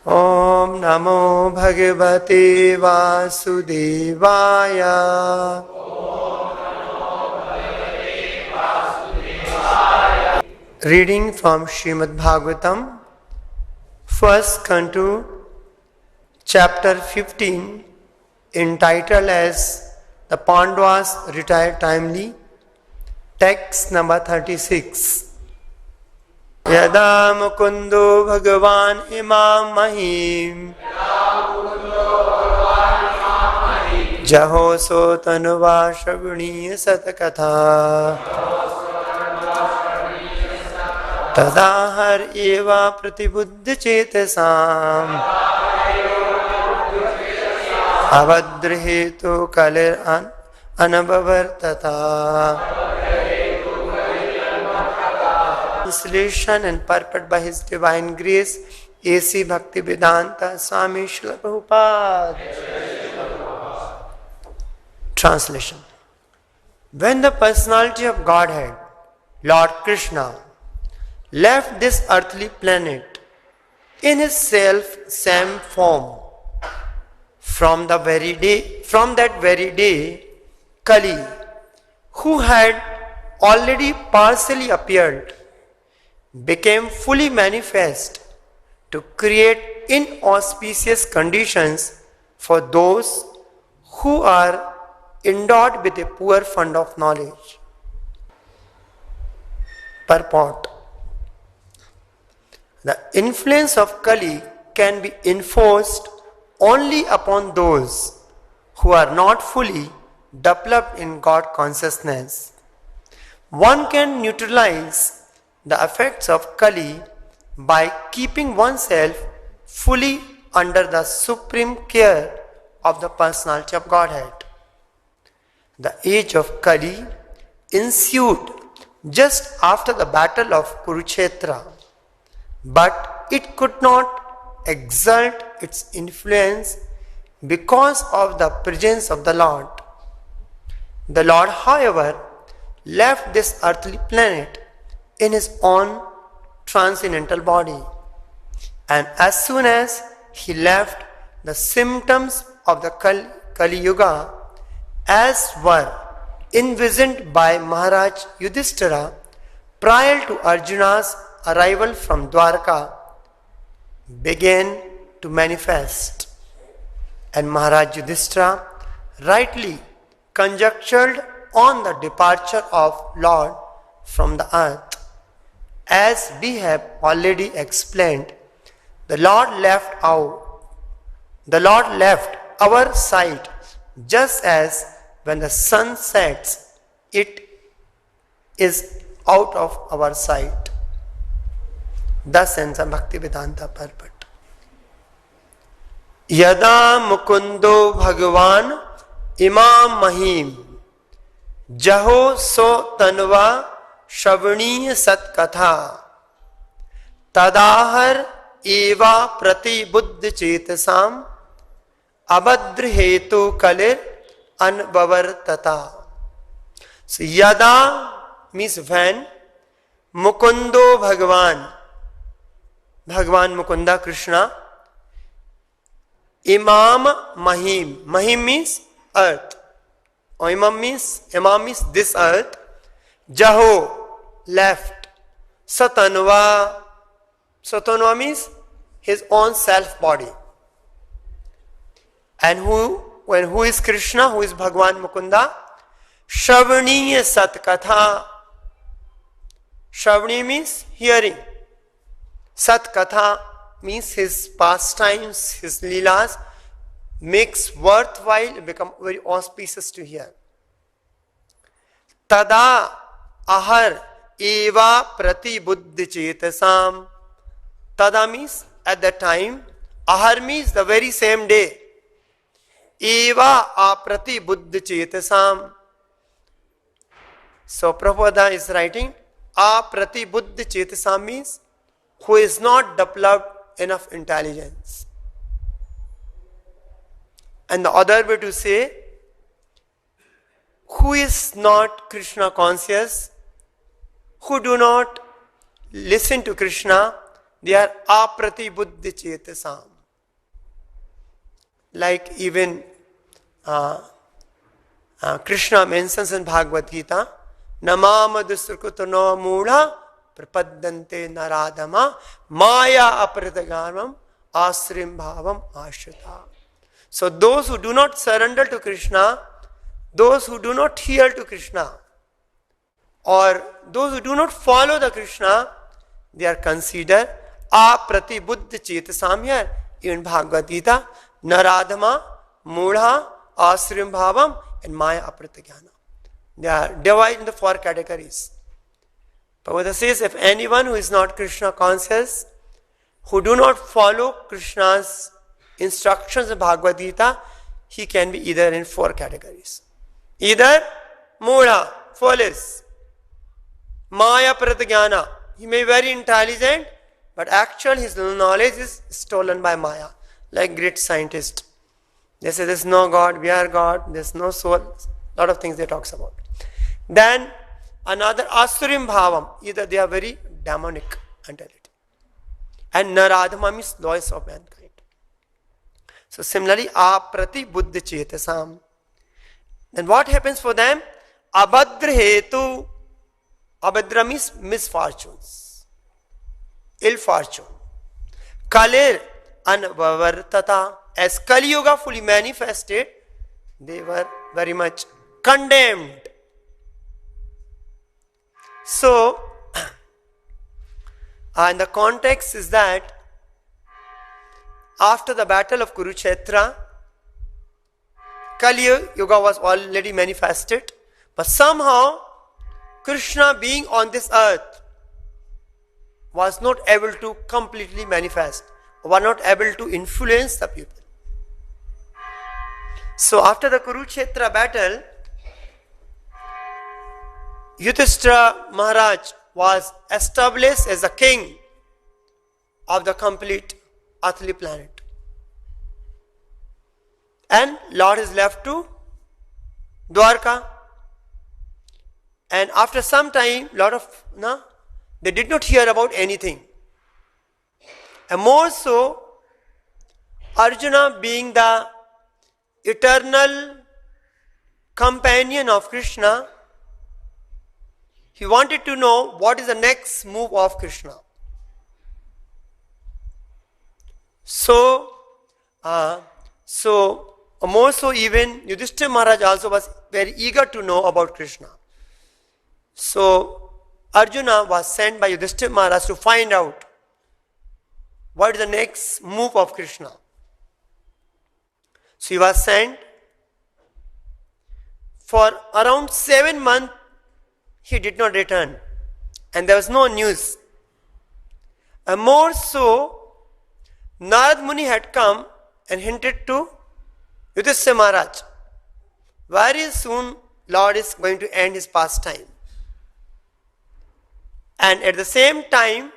Om Namo Bhagavate Vasudevaya. Reading from Srimad Bhagavatam, first canto, chapter 15, entitled as The Pandavas Retired Timely, text number 36. Yada mukundo bhagavan imam mahim jaho so tanuva shavaniya satakatha tadahar eva pratibuddha chetasam avadrihetu kalir anabhavartata. Translation and purport by His Divine Grace, A.C. Bhaktivedanta, Swami, Srila Prabhupada. Translation. When the personality of Godhead, Lord Krishna, left this earthly planet in His self-same form, from that very day, Kali, who had already partially appeared, became fully manifest to create inauspicious conditions for those who are endowed with a poor fund of knowledge. Purport. The influence of Kali can be enforced only upon those who are not fully developed in God consciousness. One can neutralize the effects of Kali by keeping oneself fully under the supreme care of the personality of Godhead. The age of Kali ensued just after the battle of Kurukshetra, but it could not exert its influence because of the presence of the Lord. The Lord, however, left this earthly planet in His own transcendental body, and as soon as He left, the symptoms of the Kali Yuga, as were envisioned by Maharaj Yudhishthira prior to Arjuna's arrival from Dwarka, began to manifest, and Maharaj Yudhishthira rightly conjectured on the departure of Lord from the earth. As we have already explained, the Lord left our sight just as when the sun sets, it is out of our sight. Thus ends the Bhaktivedanta purport. Yada mukundo bhagavan imam mahim jaho so tanva Shavaniya Satkatha Tadahar Eva Prati Buddha Chetasam Abhadra Hetu Kalir Anbhavartata. So Yada means when, Mukundo Bhagavan Mukunda Krishna, Imam Mahim means earth, or Imam means this earth, Jaho left, Satanva means his own self body. And who is Krishna, who is Bhagavan Mukunda? Shavaniya Satkatha. Shavani means hearing. Satkatha means his pastimes, his leelas makes worthwhile, become very auspicious to hear. Tada ahar eva prati buddhi chetasam. Tada means at the time. Ahar means the very same day. Eva aprati buddhi chetasam. So Prabhupada is writing, aprati buddhi chetasam means who is not developed enough intelligence. And the other way to say, who is not Krishna conscious, who do not listen to Krishna, they are aprati buddhi chetasam. Like even Krishna mentions in Bhagavad Gita, Namama Dusrukutano Mula Prapadante Naradama Maya Apratagamam Asrim Bhavam Ashrita. So those who do not surrender to Krishna, those who do not hear to Krishna, or those who do not follow the Krishna, they are considered apratibuddha chetasam here in Bhagavad Gita, Naradama, Mudha, Asrim Bhavam, and Maya Apratagyana. They are divided into 4 categories. Prabhupada says, if anyone who is not Krishna conscious, who do not follow Krishna's instructions in Bhagavad Gita, he can be either in 4 categories. Either Mudha, foolish, Maya Pratagyana, he may be very intelligent, but actually his knowledge is stolen by Maya, like great scientists. They say there's no God, we are God, there's no soul, a lot of things they talks about. Then another Asurim Bhavam, either they are very demonic mentality. And Naradhama means lowest of mankind. So similarly, Aprati Buddha Chetasam. Then what happens for them? Abhadra Hetu. Abhadra means misfortunes, ill fortune. Kalir Anvavartata. As Kali Yuga fully manifested, they were very much condemned. So, and the context is that after the battle of Kurukshetra, Kali Yuga was already manifested, but somehow Krishna being on this earth was not able to completely manifest, was not able to influence the people. So after the Kurukshetra battle, Yudhishthira Maharaj was established as the king of the complete earthly planet. And Lord is left to Dwarka. And after some time, they did not hear about anything. And more so, Arjuna being the eternal companion of Krishna, he wanted to know what is the next move of Krishna. So more so even Yudhishthira Maharaj also was very eager to know about Krishna. So Arjuna was sent by Yudhishthira Maharaj to find out what is the next move of Krishna. So he was sent. For around 7 months, he did not return. And there was no news. And more so, Narad Muni had come and hinted to Yudhishthira Maharaj, very soon Lord is going to end his pastime. And at the same time,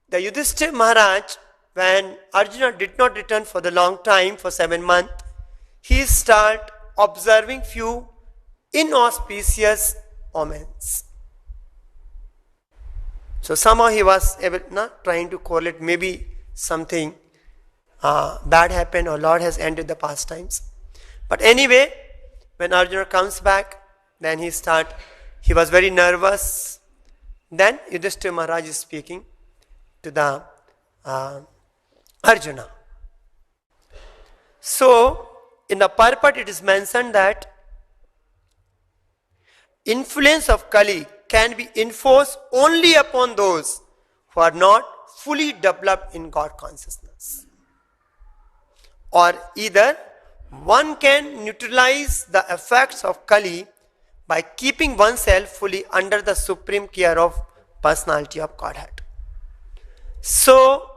the Yudhishthira Maharaj, when Arjuna did not return for the long time, for 7 months, he started observing few inauspicious omens. So somehow he was trying to correlate, maybe something bad happened or Lord has ended the pastimes. But anyway, when Arjuna comes back, then he was very nervous. Then Yudhishthira Maharaj is speaking to the Arjuna. So, in the purport it is mentioned that influence of Kali can be enforced only upon those who are not fully developed in God consciousness. Or either one can neutralize the effects of Kali by keeping oneself fully under the supreme care of personality of Godhead. So,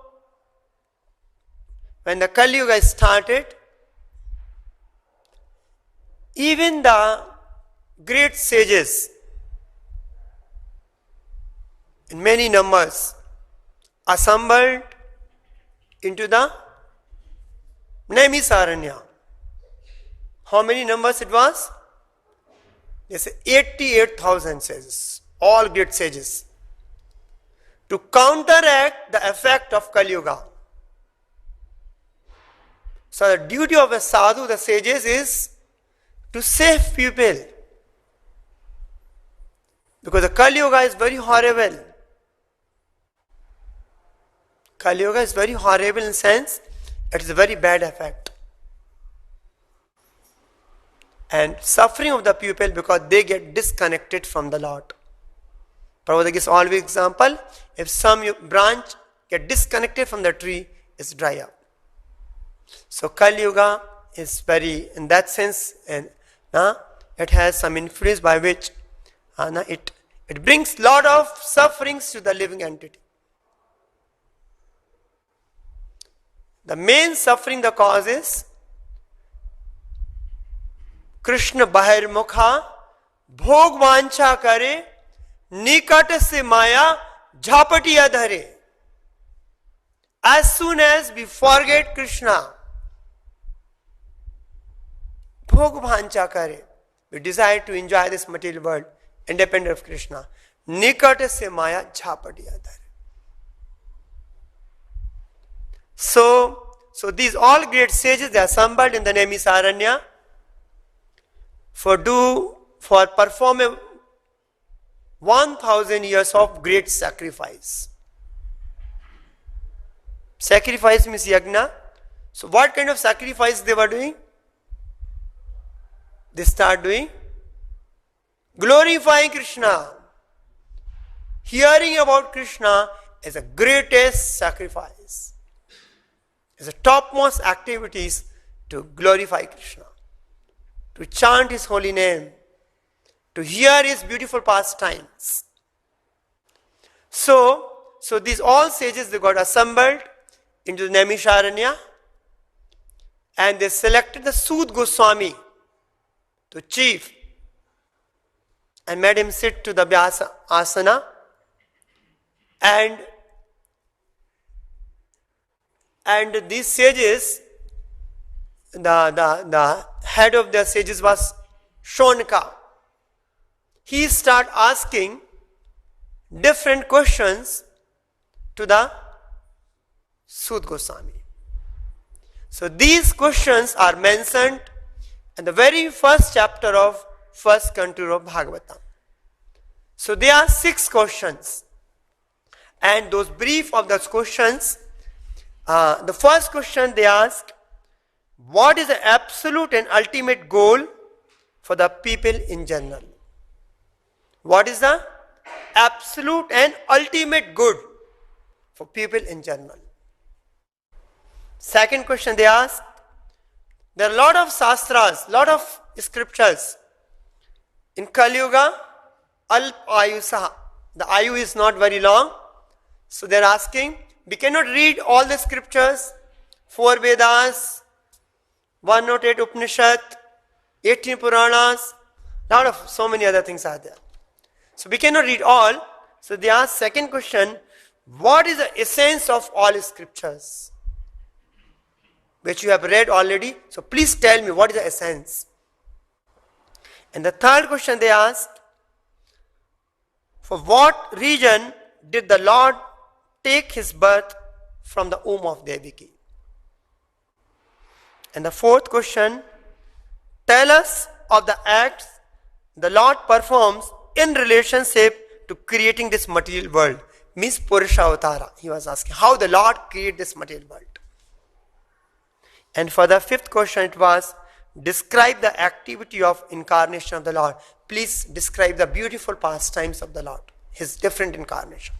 when the Kali Yuga started, even the great sages in many numbers assembled into the Naimisaranya. How many numbers it was? They say 88,000 sages, all great sages, to counteract the effect of Kali Yuga. So the duty of a sadhu, the sages, is to save people. Because the Kali Yuga is very horrible. Kali Yuga is very horrible in the sense it is a very bad effect. And suffering of the people because they get disconnected from the Lord. Prabhupada gives always example, if some branch get disconnected from the tree, it's dry up. So Kali Yuga is very, in that sense, and it has some influence by which it brings lot of sufferings to the living entity. The main suffering the cause is Krishna Bahirmukha Bhog Vancha Kare Nikat Se Maya Jhapatiya Dhare. As soon as we forget Krishna, Bhog Vancha Kare, we desire to enjoy this material world independent of Krishna. Nikat Se Maya Jhapatiya Dhare. So these all great sages, they are assembled in the Naimisaranya for perform 1,000 years of great sacrifice. Sacrifice means yagna. So what kind of sacrifice they were doing? They start doing glorifying Krishna. Hearing about Krishna is the greatest sacrifice. It's the topmost activities to glorify Krishna, to chant His holy name, to hear His beautiful pastimes. So these all sages, they got assembled into the Naimisharanya and they selected the Sud Goswami to chief and made him sit to the Vyasa asana, and these sages, the head of the sages was Shonka. He started asking different questions to the Sud Goswami. So these questions are mentioned in the very first chapter of first canto of Bhagavatam. So there are 6 questions, and those brief of those questions. The first question they ask, what is the absolute and ultimate goal for the people in general? What is the absolute and ultimate good for people in general? Second question they ask, there are a lot of sastras, lot of scriptures. In Kali Yuga, Alp Ayusaha, the Ayu is not very long. So they are asking, we cannot read all the scriptures, 4 Vedas, 108 Upanishad, 18 Puranas, lot of so many other things are there. So we cannot read all. So they ask second question, what is the essence of all scriptures? Which you have read already. So please tell me what is the essence. And the third question they ask, for what reason did the Lord take His birth from the womb of Devaki? And the fourth question, tell us of the acts the Lord performs in relationship to creating this material world. Means Purusha Avatara. He was asking how the Lord created this material world. And for the fifth question it was, describe the activity of incarnation of the Lord. Please describe the beautiful pastimes of the Lord, His different incarnation.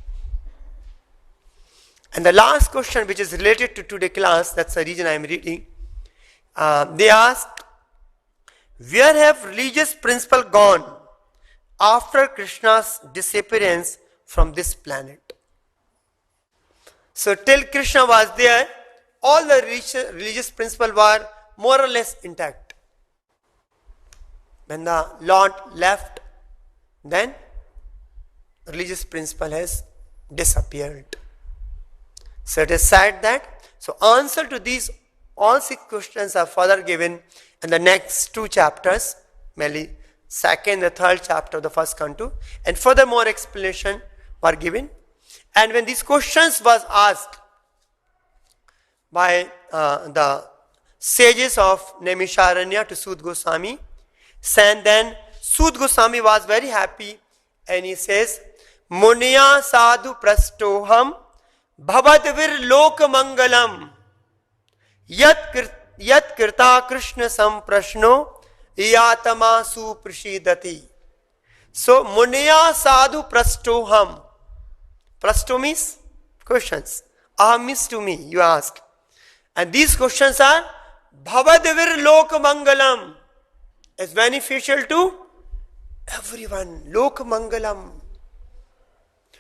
And the last question, which is related to today's class, that's the reason I am reading. They asked, where have religious principles gone after Krishna's disappearance from this planet? So till Krishna was there, all the religious principles were more or less intact. When the Lord left, then religious principle has disappeared. So it is said that, so answer to these all 6 questions are further given in the next 2 chapters, mainly second and third chapter of the first canto, and furthermore explanation were given. And when these questions was asked by the sages of Naimisharanya to Sud Goswami. And then Sud Goswami was very happy and he says, Muniya sadhu prastoham bhavadvir lok mangalam yat krita krishna samprashno yatama suprashidati. So Muniya sadhu prastoham. Prasto means questions. Aham means to me, you asked. And these questions are Bhavadvir lok mangalam. It's beneficial to everyone. Lok mangalam.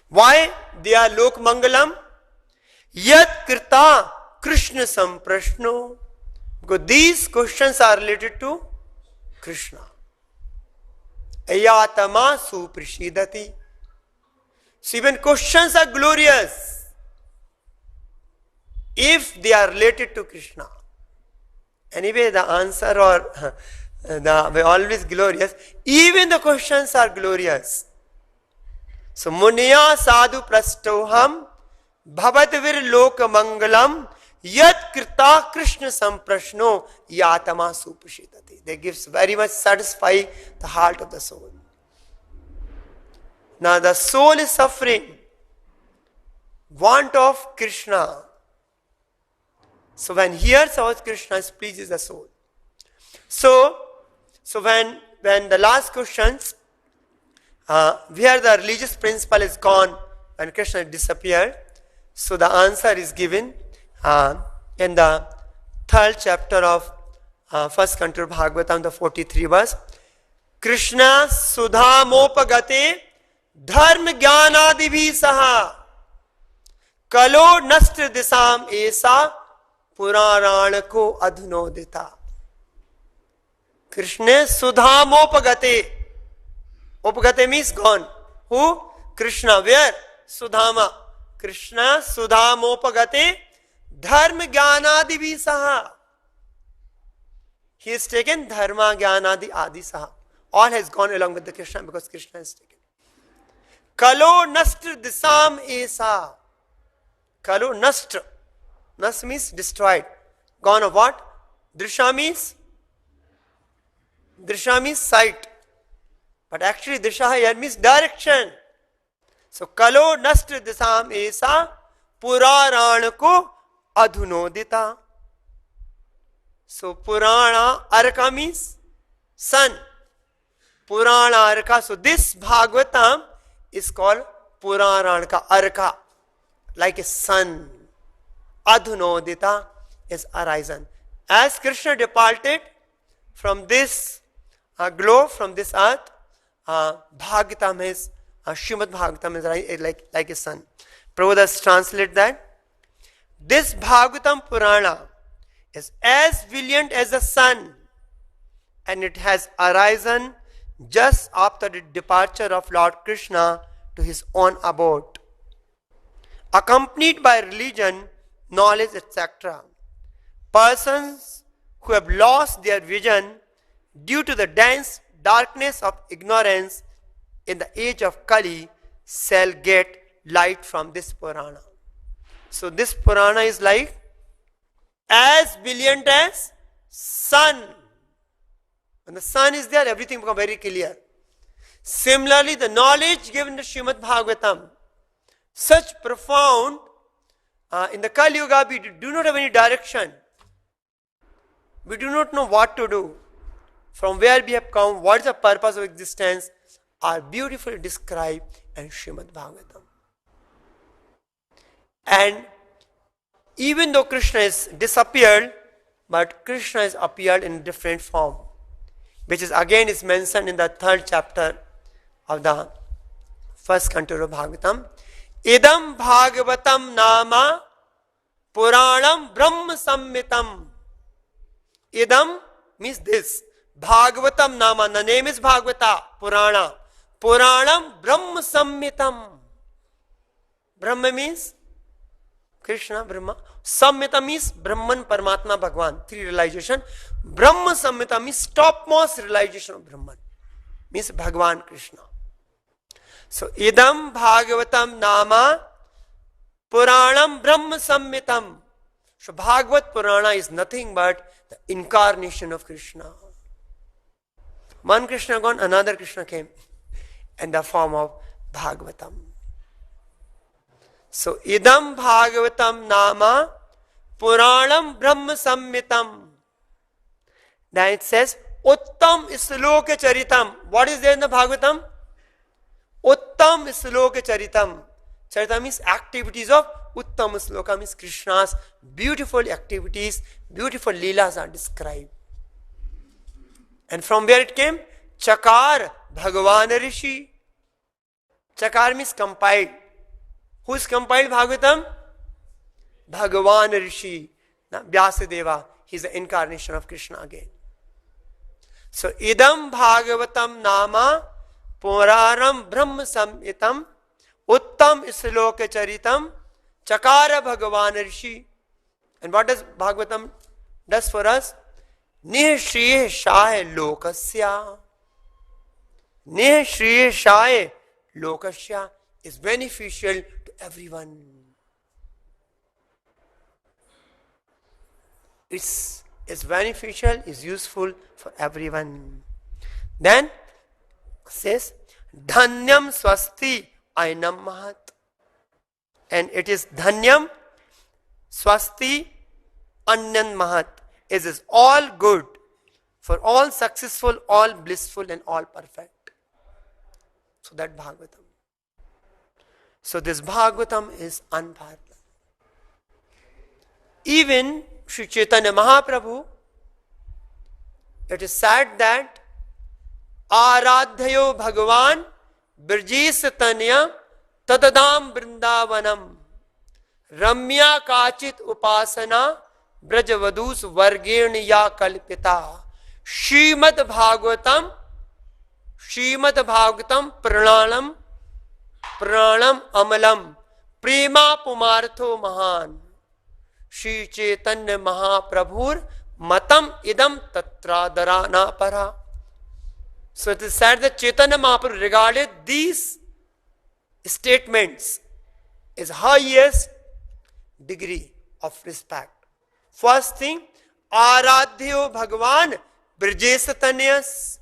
Why they are lok mangalam? Yat krita krishna samprashno. Because these questions are related to Krishna. Ayatama suprashidati. So even questions are glorious if they are related to Krishna. Anyway, the answer or the always glorious. Even the questions are glorious. So Muniya sadhu prastoham bhavadvir lok mangalam yat krita krishna samprashno yatama suprashidati. They gives very much satisfy the heart of the soul. Now the soul is suffering, want of Krishna. So when hears about Krishna, it pleases the soul. So when the last questions, where the religious principle is gone, when Krishna disappeared, so the answer is given in the 3rd chapter of 1st Canto Bhagavatam, the 43 verse. Krishna sudhamopagate dharma jnanadibhi saha kalo nastr disam esa puraranako adhunodita. Krishna sudhamopagate. Opagate means gone. Who? Krishna. Where? Sudhama. Krishna sudhamopagate dharma jnanadibhi saha. He has taken dharma jnanadi adi saha. All has gone along with the Krishna because Krishna has taken. Kalo nastr disam esa. Kalo nastr. Nast means destroyed. Gone of what? Drisha means sight. But actually Drisha here means direction. So Kalo nastr disam esa puraranako adhunodita. So Purana Arka means sun. Purana Arka. So this Bhagavatam is called Puraranaka Arka, like a sun. Adhunodita is arisen. As Krishna departed from this globe, from this earth, Bhagavatam is, Srimad Bhagavatam is like a sun. Prabhupada has translated that. This Bhagavatam Purana is as brilliant as the sun, and it has arisen just after the departure of Lord Krishna to his own abode, accompanied by religion, knowledge, etc. Persons who have lost their vision due to the dense darkness of ignorance in the age of Kali shall get light from this Purana. So this Purana is like as brilliant as sun. When the sun is there, everything becomes very clear. Similarly, the knowledge given in the Srimad Bhagavatam, such profound, in the Kali Yuga we do not have any direction. We do not know what to do. From where we have come, what is the purpose of existence, are beautifully described in Srimad Bhagavatam. And even though Krishna is disappeared, but Krishna has appeared in different form, which is again is mentioned in the 3rd chapter of the 1st canto of Bhagavatam. Idam Bhagavatam nama Puranam Brahma Sammitam. Idam means this. Bhagavatam nama, the name is Bhagavata, Purana. Puranam Brahma Sammitam. Brahma means Krishna, Brahma. Samhita means Brahman, Paramatma, Bhagwan. 3 realization. Brahma Samhita means topmost realization of Brahman. Means Bhagwan Krishna. So, Idam Bhagavatam Nama Puranam Brahma Samhitam So Bhagavad Purana is nothing but the incarnation of Krishna. One Krishna gone, another Krishna came in the form of Bhagavatam. So idam Bhagavatam nama Puranam Brahma Samhitam. Then it says Uttam Sloka Charitam. What is there in the Bhagavatam? Uttam Sloka Charitam. Charitam means activities of Uttam Sloka, means Krishna's beautiful activities, beautiful leelas are described. And from where it came? Chakar Bhagavan Rishi. Chakar means compiled. Who is compiled Bhagavatam? Bhagavan Rishi. Vyasadeva. He is the incarnation of Krishna again. So, idam Bhagavatam nama Puraram Brahma Samhitam Uttam Sloka Charitam Chakara Bhagavan Rishi. And what does Bhagavatam does for us? Nishriye Shaye Lokasya. Nishriye Shaye Lokasya is beneficial to everyone. It's beneficial, is useful for everyone. Then says Dhanyam Swasti Ainam Mahat. And it is Dhanyam Swasti Anyan Mahat. It is all good, for all successful, all blissful and all perfect. So that Bhagavatam. So this Bhagavatam is unparalleled. Even Sri Chaitanya Mahaprabhu, it is said that Aradhayo Bhagavan Birjisatanya Tadadam Vrindavanam Ramya Kachit Upasana Brajavadus Vargirniya Kalpita Srimad Bhagavatam Pranam Amalam Prema Pumartho Mahan Shri Chaitanya Mahaprabhur Matam Idam Tatra Dharana Para. So it is said that Chaitanya Mahaprabhu regarded these statements as highest degree of respect. First thing, Aradhyo Bhagavan Brijesatanyas.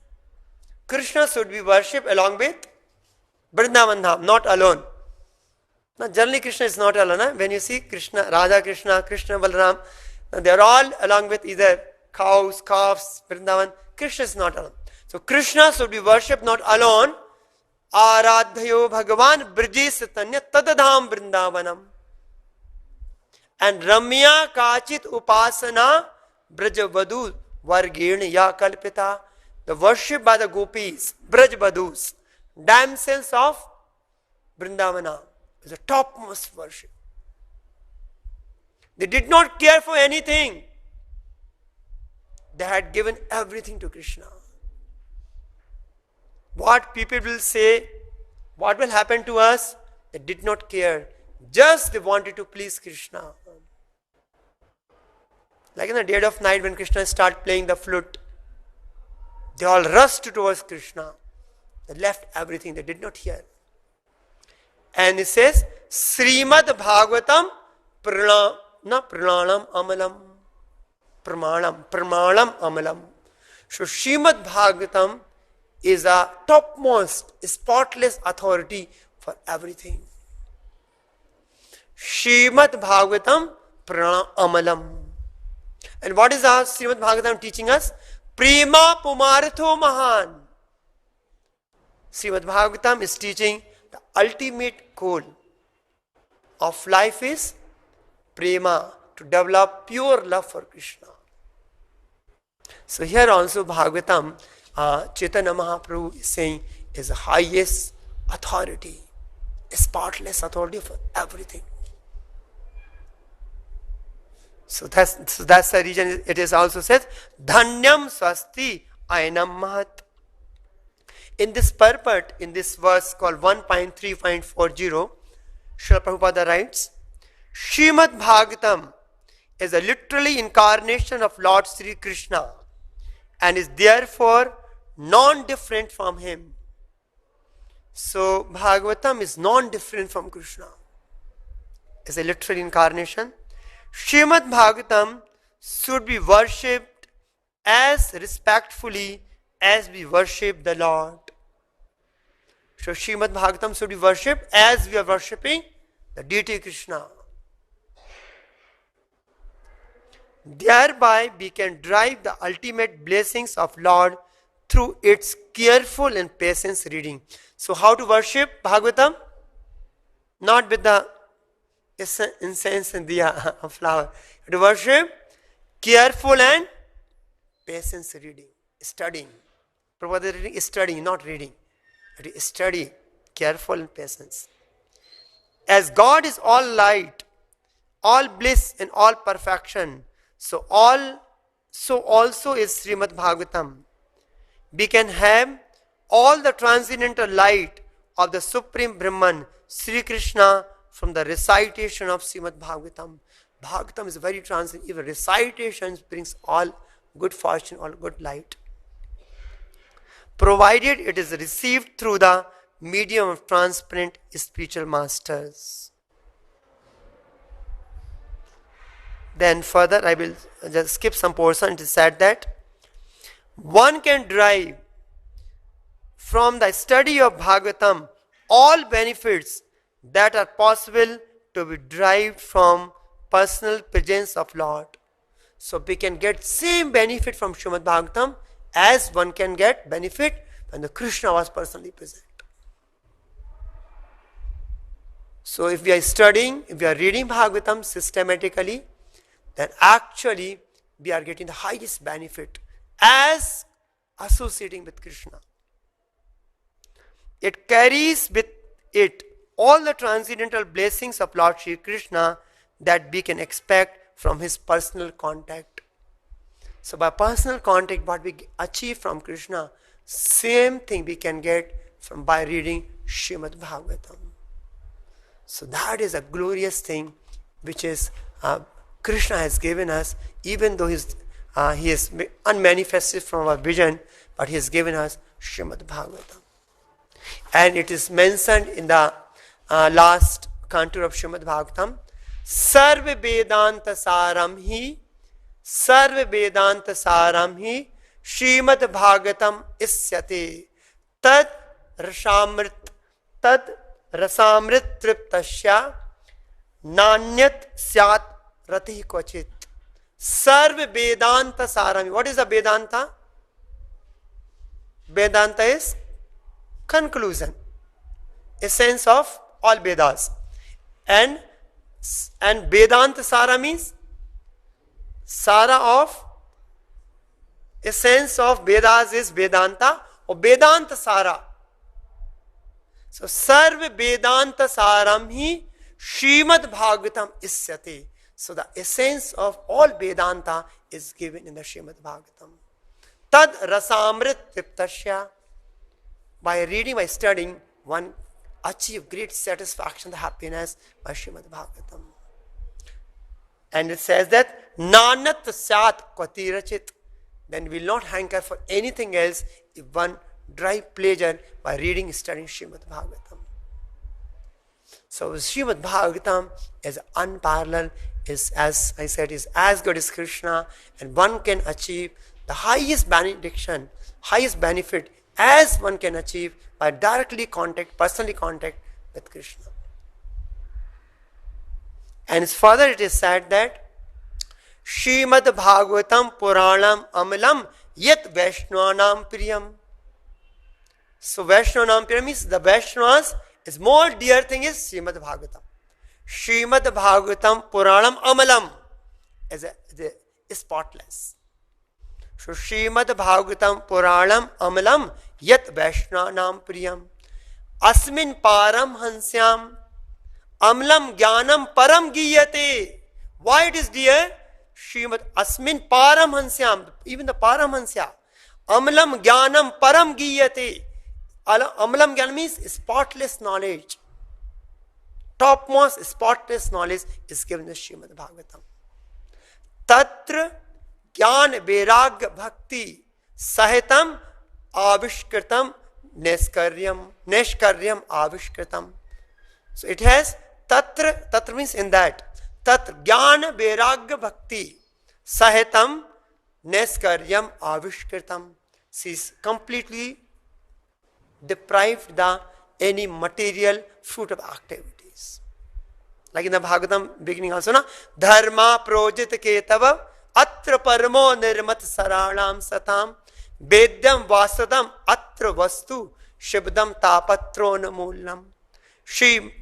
Krishna should be worshipped along with Vrindavan Dham, not alone. Now generally Krishna is not alone. When you see Krishna, Radha Krishna, Krishna Balaram, they are all along with either cows, calves, Vrindavan. Krishna is not alone. So Krishna should be worshipped not alone. Aradhayo Bhagavan Brijesatanya Tadadham Vrindavanam. And Ramya Kachit Upasana Brajavadu Vargirniya Kalpita. The worship by the gopis, Brajvadus, damsels of Vrindavana, is the topmost worship. They did not care for anything. They had given everything to Krishna. What people will say, what will happen to us, they did not care. Just they wanted to please Krishna. Like in the dead of night when Krishna started playing the flute, they all rushed towards Krishna. They left everything, they did not hear. And it says, Srimad Bhagavatam Pranam Amalam. Pramanam Amalam. So Srimad Bhagavatam is a topmost, spotless authority for everything. Srimad Bhagavatam Pranam Amalam. And what is our Srimad Bhagavatam teaching us? Prema Pumartho Mahan. Srimad Bhagavatam is teaching the ultimate goal of life is prema, to develop pure love for Krishna. So here also Bhagavatam, Chaitanya Mahaprabhu is saying, is the highest authority, spotless authority for everything. So that's the reason it is also said, Dhanyam Swasti Ainam Mahat. In this purport, in this verse called 1.3.40, Srila Prabhupada writes, Srimad Bhagavatam is a literally incarnation of Lord Sri Krishna and is therefore non-different from him. So Bhagavatam is non-different from Krishna. It's a literal incarnation. Srimad Bhagavatam should be worshipped as respectfully as we worship the Lord. So Srimad Bhagavatam should be worshipped as we are worshipping the deity Krishna. Thereby we can derive the ultimate blessings of Lord through its careful and patient reading. So how to worship Bhagavatam? Not with the incense and diya of flower. To worship, careful and patient reading, studying. Prabhupada reading is studying, not reading. It is study, careful and patience. As God is all light, all bliss and all perfection, so also is Srimad Bhagavatam. We can have all the transcendental light of the Supreme Brahman, Sri Krishna, from the recitation of Srimad Bhagavatam. Bhagavatam is very transcendent. Even recitation brings all good fortune, all good light. Provided it is received through the medium of transparent spiritual masters. Then further, I will just skip some portion. It is said that one can derive from the study of Bhagavatam all benefits that are possible to be derived from personal presence of Lord. So we can get same benefit from Srimad Bhagavatam as one can get benefit when the Krishna was personally present. So if we are studying, if we are reading Bhagavatam systematically, then actually we are getting the highest benefit as associating with Krishna. It carries with it all the transcendental blessings of Lord Shri Krishna that we can expect from his personal contact. So by personal contact, what we achieve from Krishna, same thing we can get from by reading Srimad Bhagavatam. So that is a glorious thing which is Krishna has given us, even though he is unmanifested from our vision, but he has given us Srimad Bhagavatam. And it is mentioned in the last canto of Srimad Bhagavatam, Sarva Vedanta Saram Hi Srimad Bhagavatam Isyate Tad Rasamrit Triptasya Nanyat Syat Rati Kvachit. Sarva Vedanta Saram. What is the Vedanta? Vedanta is conclusion, essence of all Vedas. And Vedanta Sara means Sara of essence of Vedas is Vedanta or Vedanta Sara. So Sarva Vedanta Saram Hi Srimad Bhagavatam Isyate. So the essence of all Vedanta is given in the Srimad Bhagavatam. Tad Rasamrit Triptasya. By reading, by studying, one achieve great satisfaction, the happiness by Srimad Bhagavatam. And it says that Nanat Sat Kwatirachit. Then we will not hanker for anything else if one derive pleasure by reading, studying Srimad Bhagavatam. So Srimad Bhagavatam is unparalleled, is, as I said, is as good as Krishna, and one can achieve the highest benediction, highest benefit as one can achieve by directly contact, personally contact with Krishna. And further it is said that Srimad Bhagavatam Puranam Amalam Yat Vaishnavanam Priyam. So Vaishnavanam Priyam means the Vaishnavas is more dear thing is Srimad Bhagavatam. Srimad Bhagavatam Puranam Amalam is spotless. So Srimad Bhagavatam Puranam Amalam Yat Vaishnavanam Priyam Asmin Param Hansyam Amlam Jnanam Param Giyate. Why it is dear? Srimad Asmin Param Hansyam, even the Paramahansya. Amlam Jnanam Param Giyate. Amlam Jnanam means spotless knowledge. Topmost spotless knowledge is given in the Srimad Bhagavatam. Tatra Jnana Vairagya Bhakti Sahitam Avishkritam Neshkaryam Avishkritam. So it has Tatra means in that. tat jnana vairagya bhakti sahitam neskaryam avishkritam. She is completely deprived the any material fruit of activities. Like in the Bhagavatam beginning also, na dharma projit ketava atra paramo nirmat saranam satam vedyam vasadam atra vastu shibdam tapatron moolam. Shri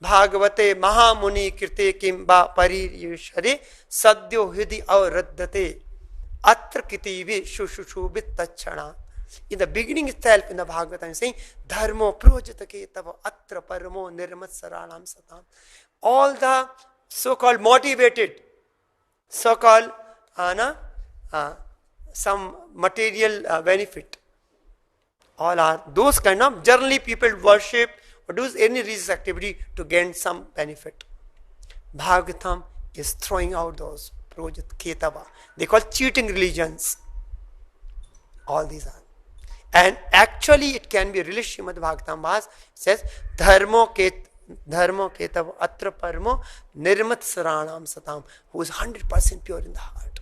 Bhagavate Mahamuni Kirte Kimba Paririshare Sadyo Hidi Avraddate Atra Kitivi Shushushubit Tachana. In the beginning itself, in the Bhagavatam, saying Dharmo Projata Ketava Atra Paramo Nirmat Saranam Satam. All the so-called motivated, so-called some material benefit, all are those kind of generally people worship or do any religious activity to gain some benefit. Bhagavatam is throwing out those projat ketava. They call cheating religions. All these are. And actually it can be really Srimad Bhagavatam Bhas says dharmo ketava atra parmo nirmat saranam satam, who is 100% pure in the heart.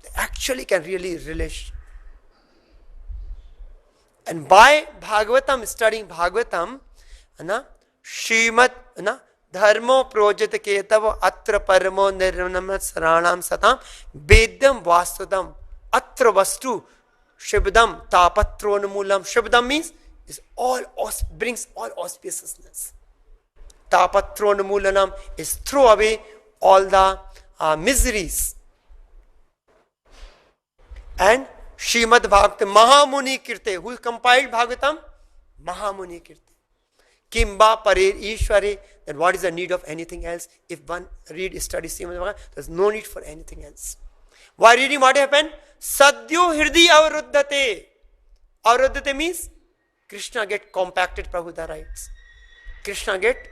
They actually can really relish. And by Bhagavatam, studying Bhagavatam, Srimad dharmo projata ketava atra paramo nirmat saranam satam vedyam vasudam atra vastu shibdam tapatron moolam. Shibdam means is all brings all auspiciousness. Tapatron moolanam is throw away all the miseries. And Srimad Bhagavatam Mahamuni Kirte, who compiled Bhagavatam? Mahamuni Kirte. Kimba Parir Ishware, then what is the need of anything else? If one studies Srimad Bhagavatam, there's no need for anything else. While reading, what happened? Sadhyo Hirdi Avruddhate. Avruddhate means Krishna get compacted, Prabhupada writes. Krishna get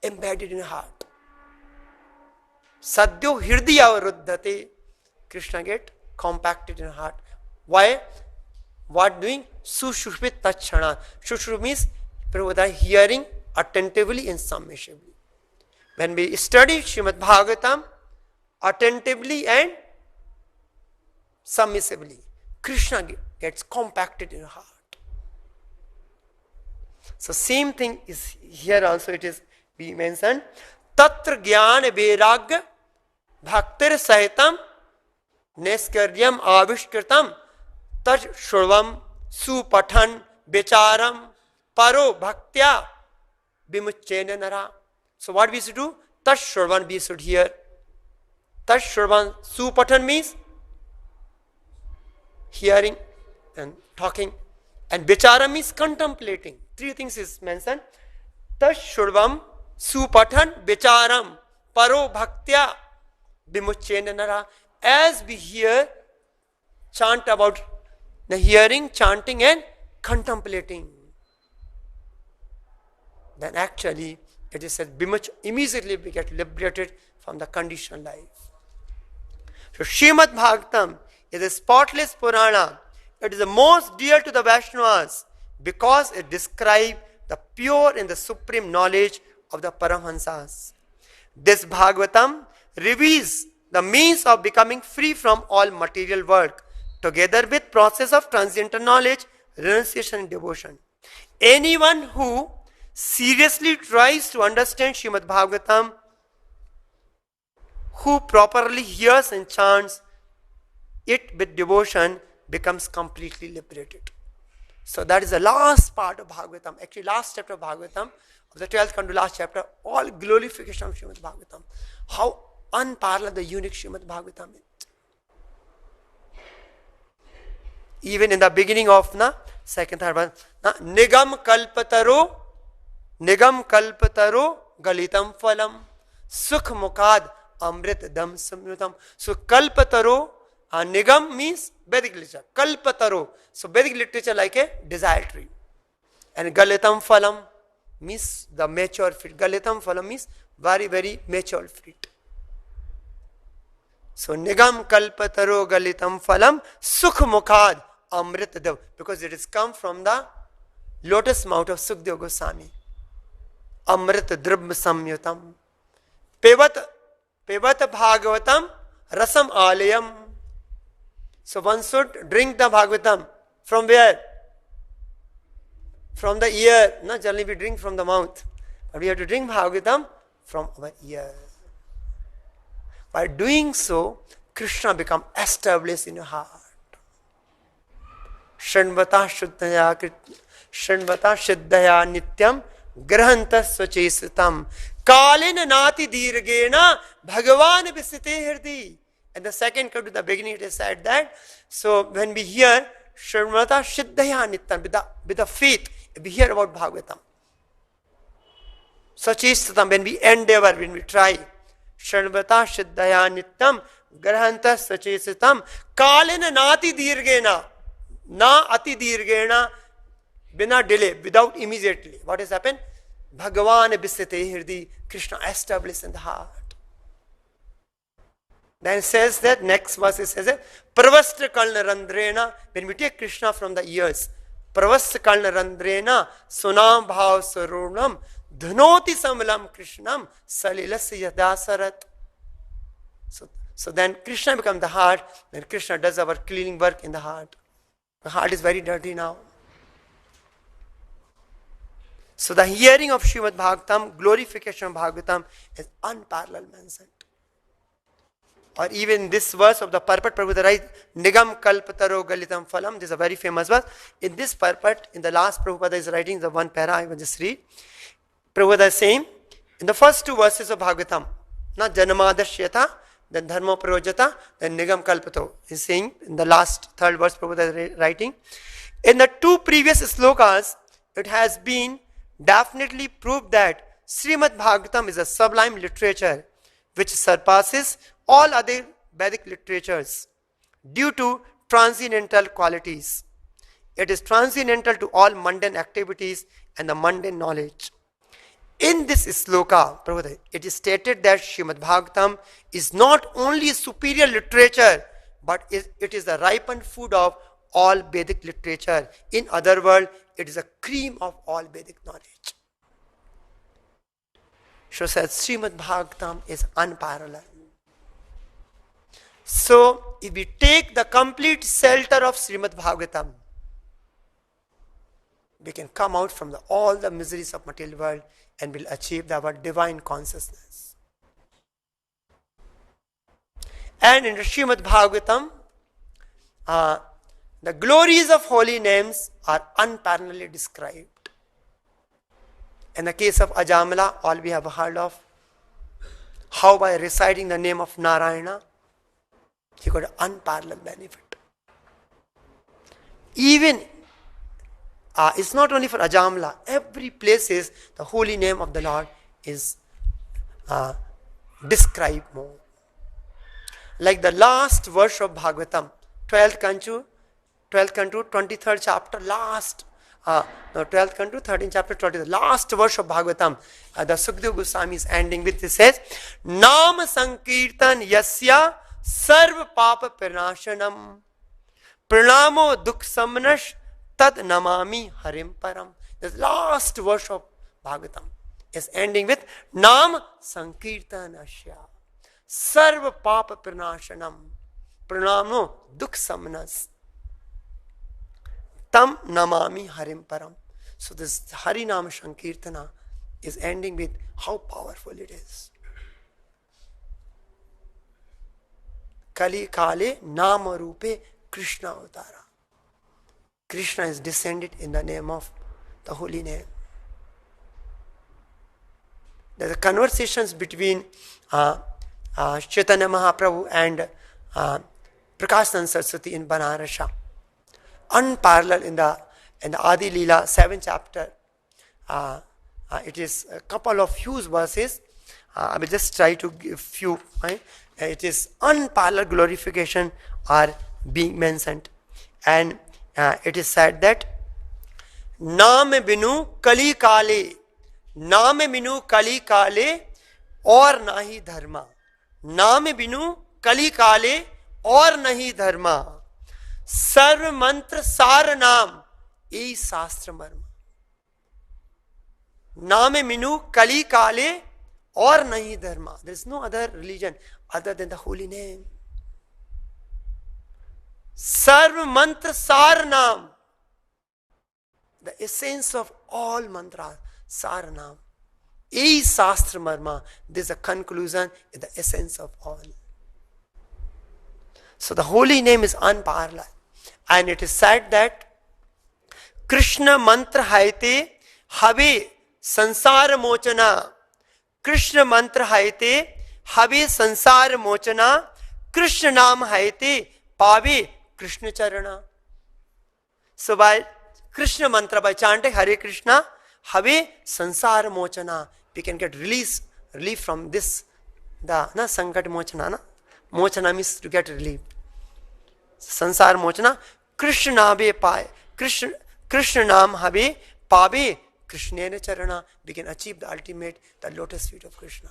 embedded in heart. Sadhyo Hirdi Avruddhate. Krishna get compacted in heart. Why? What doing? Sushushpit Tachana. Sushushpit means Prabhupada hearing attentively and submissively. When we study Srimad Bhagavatam attentively and submissively, Krishna gets compacted in heart. So same thing is here also. It is we mentioned Tatra Jnana Vairagya Bhaktir Sahitam Neskaryam Avishkritam Taj Shurvam Supathan Becharam Paro Bhaktya Vimuchena Nara. So what we should do? Taj Shurvan we should hear. Taj Shurvan Supathan means hearing and talking. And Becharam means contemplating. Three things is mentioned. Taj Shurvam Supathan Becharam Paro Bhaktya Vimuchena Nara. As we hear, chant about the hearing, chanting and contemplating, then actually it is said immediately we get liberated from the conditioned life. So Srimad Bhagavatam is a spotless Purana. It is the most dear to the Vaishnavas because it describes the pure and the supreme knowledge of the Paramahansas. This Bhagavatam reveals the means of becoming free from all material work, together with process of transcendental knowledge, renunciation and devotion. Anyone who seriously tries to understand Srimad Bhagavatam, who properly hears and chants it with devotion, becomes completely liberated. So that is the last part of Bhagavatam, actually last chapter of Bhagavatam, of the 12th canto, last chapter, all glorification of Srimad Bhagavatam. How unparalleled the unique Srimad Bhagavatam is. Even in the beginning of second, third verse, Nigam Kalpataro Galitam Phalam Sukh Mukad Amrit Dam Samyutam. So Kalpataro, Nigam means Vedic literature. Kalpataro, so Vedic literature like a desire tree. And Galitam Phalam means the mature fruit. Galitam Phalam means very, very mature fruit. So Nigam Kalpataro Galitam Phalam Sukh Mukhad Amrit Dev, because it has come from the lotus mouth of Sukhdeva Goswami. Amrit Dribh Samyutam. Pevat Pibat Bhagavatam rasam alayam. So one should drink the Bhagavatam. From where? From the ear. No, generally we drink from the mouth. But we have to drink Bhagavatam from our ear. By doing so, Krishna becomes established in your heart. Shanvata Shuddhaya Nityam Grahanta Swachesitam Kalina Nati Dirgena Bhagavan Visite Hirdi. And the second come to the beginning, it is said that, so when we hear Shanvata Shuddhaya Nityam, with the faith, we hear about Bhagavatam. Swachesitam, when we endeavor, when we try, Shanvata Shuddhaya Nityam Grahanta Swachesitam Kalina Nati Dirgena. Na ati dirgena, bina delay, without immediately. What has happened? Bhagavan bisate hirdi, Krishna established in the heart. Then it says that, next verse it says that, Pravastra kalna randrena, when we take Krishna from the ears, Pravastra kalna randrena, sunam bhav sarunam, dhanoti samalam Krishnam, salilasya dasarat. So then Krishna becomes the heart, then Krishna does our cleaning work in the heart. The heart is very dirty now. So the hearing of Srimad Bhagavatam, glorification of Bhagavatam is unparalleled mentioned. Or even this verse of the purport, Prabhupada writes, Nigam kalpataro galitam phalam. This is a very famous verse. In this purport, in the last Prabhupada is writing the one para, I will just read. Prabhupada is saying, in the first two verses of Bhagavatam, na janamadashyata, then dharma prajata, then nigam kalpato. He's saying in the last third verse Prabhupada is writing. In the two previous slokas, it has been definitely proved that Srimad Bhagavatam is a sublime literature which surpasses all other Vedic literatures due to transcendental qualities. It is transcendental to all mundane activities and the mundane knowledge. In this sloka, Prabhupada, it is stated that Srimad Bhagavatam is not only superior literature, but it is the ripened food of all Vedic literature. In other words, it is a cream of all Vedic knowledge. So says Srimad Bhagavatam is unparalleled. So, if we take the complete shelter of Srimad Bhagavatam, we can come out from all the miseries of material world and will achieve our divine consciousness. And in the Srimad Bhagavatam, the glories of holy names are unparalleledly described. In the case of Ajamala, all we have heard of, how by reciting the name of Narayana, he got an unparalleled benefit. Even it's not only for Ajamala, every place is the holy name of the Lord is described more. Like the last verse of Bhagavatam, 12th canto, 23rd chapter, 12th canto, 13th chapter, 20th, last verse of Bhagavatam, the Sukadeva Goswami is ending with, it says, Nam Sankirtan Yasya Sarva Papa Pranashanam Pranamo Dukh Samnash Tad Namami Harim Param. The last verse of Bhagavatam is ending with Nam Sankirtanasya Sarva Papa Pranashanam Pranamo Dukh Samnas Tam Namami Harim Param. So this Harinam Sankirtana is ending with how powerful it is. Kali Kale Nama Rupe Krishna Avtara. Krishna is descended in the name of the holy name. There are conversations between Chaitanya Mahaprabhu and Prakashananda Saraswati in Banarasa. Unparalleled in the Adi Leela 7th chapter. It is a couple of huge verses. I will just try to give few. It is unparalleled glorification are being mentioned. And it is said that Naam binu kali kale, Naam binu kali kale aur nahi dharma. Naam binu kali kale aur nahi dharma. Sarv mantra sar naam ei shastra marma. Naam binu kali kale or nahi dharma. There is no other religion other than the holy name. Sarv mantra sar naam. The essence of all mantras, sar naam. E Shastra Marma. This is a conclusion, is the essence of all. So the holy name is unparalleled. And it is said that Krishna mantra haite have sansar mochana. Krishna mantra haite have sansar mochana. Krishna naam haite pave Krishna charana. So by Krishna mantra, by chanting Hare Krishna, have sansar mochana. We can get relief from this, the sankat mochana. Na? Mochana means to get relief. Sansar mochana. Krishna be pai. Krishna naam have pave Krishna charana. We can achieve the ultimate, the lotus feet of Krishna.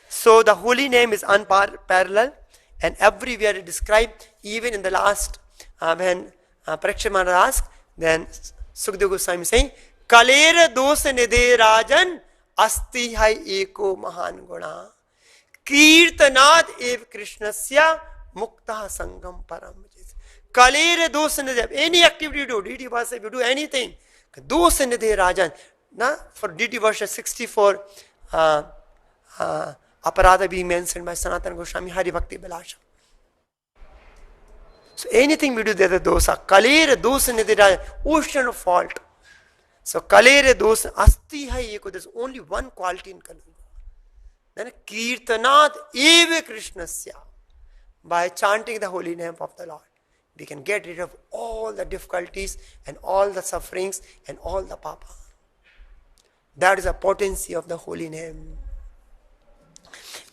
So the holy name is unparalleled and everywhere described. Even in the last, when Parikshit Maharaj asked, then Sukadeva Goswami saying, Kalera dosa nidhe rajan asti hai eko mahan guna. Kirtanad ev krishnasya mukta sangam param. Kalera dosa nidhe. Any activity you do, deity worship, you do anything. Dosa nidhe rajan. For deity worship 64 aparadha being mentioned by Sanatana Goswami, Hari Bhakti Vilasam. So anything we do, there is a dosa. Kalera dosa nidhe rajan. Ocean of fault. So kalere dosa asti hai eko. There's only one quality in Kali. Then kirtanat eva krishnasya. By chanting the holy name of the Lord, we can get rid of all the difficulties and all the sufferings and all the papa. That is the potency of the holy name.